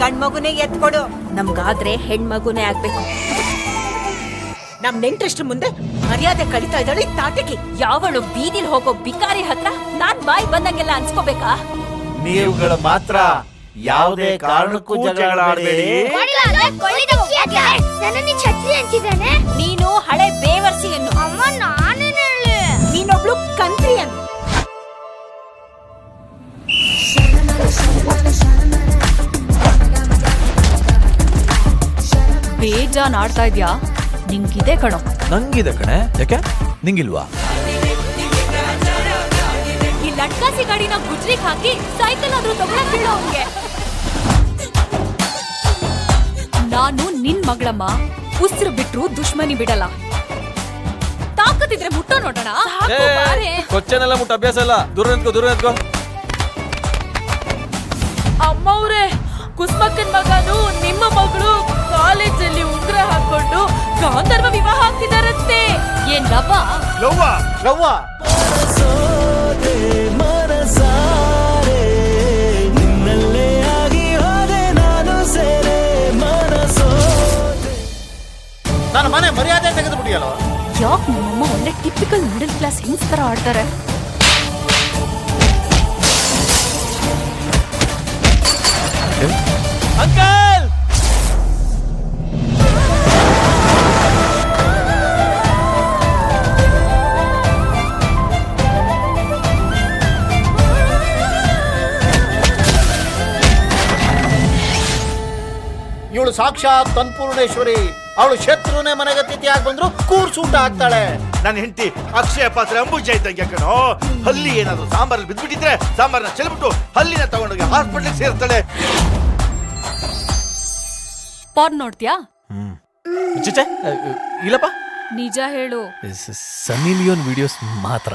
ಗಂಡ್ ಮಗುನೇ ಎತ್ಕೊಡು. ನಮ್ಗಾದ್ರೆ ಹೆಣ್ಮಗುನೇ ಆಗ್ಬೇಕು. ನಮ್ ನೆಂಟ್ರಷ್ಟು ಮುಂದೆ ಮರ್ಯಾದೆ ಕಲಿತಾ ಇದ್ದಾಳೆ ತಾಟಕಿ. ಯಾವಳು ಬೀದಿಲ್ ಹೋಗೋ ಬಿಕಾರಿ ಹತ್ರ ನಾನ್ ಬಾಯಿ ಬಂದಂಗೆಲ್ಲ ಅನ್ಸ್ಕೋಬೇಕಾ? ನೀವುಗಳು ಮಾತ್ರ ಯಾವುದೇ ಕಾರಣಕ್ಕೂ ಜಗಳ ಆಡಬೇಡಿ. ನೀನು ಹಳೆ ಬೇವರ್ಸಿಯನ್ನು. ಅಮ್ಮ ನಾನೇನು ಹೇಳಿ? ನೀನೊಬ್ಳು ಕಂತ್ರಿಯನ್ನು. ಬೇಜಾನ್ ಆಡ್ತಾ ಇದ್ಯಾ? ನಿಂಗಿದೆ ಕಣೋ. ನಂಗಿದೆ ಕಣೆ. ಯಾಕೆ ನಿಂಗಿಲ್ವಾ? ಈ ಲಟ್ಕಾಸಿ ಗಾಡಿನ ಗುಜ್ರಿಗೆ ಹಾಕಿ ಸೈಕಲ್ ಆದ್ರೂ ತಗೊಳಕ್ ಹೇಳೋ ಅವ್ನಿಗೆ. ನಾನು ನಿನ್ ಮಗಳಮ್ಮ, ಉಸಿರು ಬಿಟ್ರು ದುಶ್ಮನಿ ಬಿಡಲ್ಲ. ತಾಕತ್ತಿದ್ರೆ ಮುಟ್ಟೋ ನೋಡೋಣ. ಕೊಚ್ಚನೆಲ್ಲ ಮುಟ್ಟ ಅಭ್ಯಾಸ ಇಲ್ಲ. ದೂರ ನಿಂತ್ಕೋ. ಅಮ್ಮವ್ರೆ, ಕುಸ್ಮಕ್ಕನ್ ಮಗನು ನಿಮ್ಮ ಮಗಳು ಕಾಲೇಜಲ್ಲಿ ಉಂಗ್ರ ಹಾಕೊಂಡು ಗಾಂಧರ್ವ ವಿವಾಹ ಆಗ್ತಿದಾರಂತೆ. ಏನ್ ಲವ್ವ ನನ್ನ ಮನೆ ಮರ್ಯಾದೆ ತೆಗೆದುಬಿಟ್ಟಿಯಲ್ಲ. ಯಾಕೆ ನಮ್ಮಮ್ಮ ಒಳ್ಳೆ ಟಿಪಿಕಲ್ ಮಿಡಲ್ ಕ್ಲಾಸ್ ಹೆಂಗ್ಸ್ ತರ ಆಡ್ತಾರೆ? ಅಂಕಲ್, ಇವಳು ಸಾಕ್ಷಾತ್ ತನ್ಪೂರ್ಣೇಶ್ವರಿ. ಅವಳು ಶತ್ರುನೇ ಮನೆಗೆ ಅತಿಥಿಯಾಗಿ ಬಂದ್ರು ಕೂರ್ಸೂಟ ಆಗ್ತಾಳೆ. ನನ್ನ ಹೆಂಡತಿ ಅಕ್ಷಯ ಪಾತ್ರೆ ಅಂಬುಜ ಇದ್ದಂಗೆ ಕಣೋ. ಹಲ್ಲಿ ಏನಾದ್ರು ಸಾಂಬಾರಲ್ಲಿ ಬಿದ್ಬಿಟ್ಟಿದ್ರೆ ಸಾಂಬಾರನ್ನ ಚೆಲ್ಬಿಟ್ಟು ಹಲ್ಲಿನ ತಗೊಂಡೋಗಿ ಹಾಸ್ಪಿಟಲ್ ಸೇರ್ತಾಳೆ. ಪಾರ್ನ್ ನೋಡ್ತೀಯಾ? ಚಿಚೆ ಇಲ್ಲಪ್ಪ. ನಿಜ ಹೇಳು. ಸನ್ನಿ ಲಿಯೋನ್ ವಿಡಿಯೋಸ್ ಮಾತ್ರ.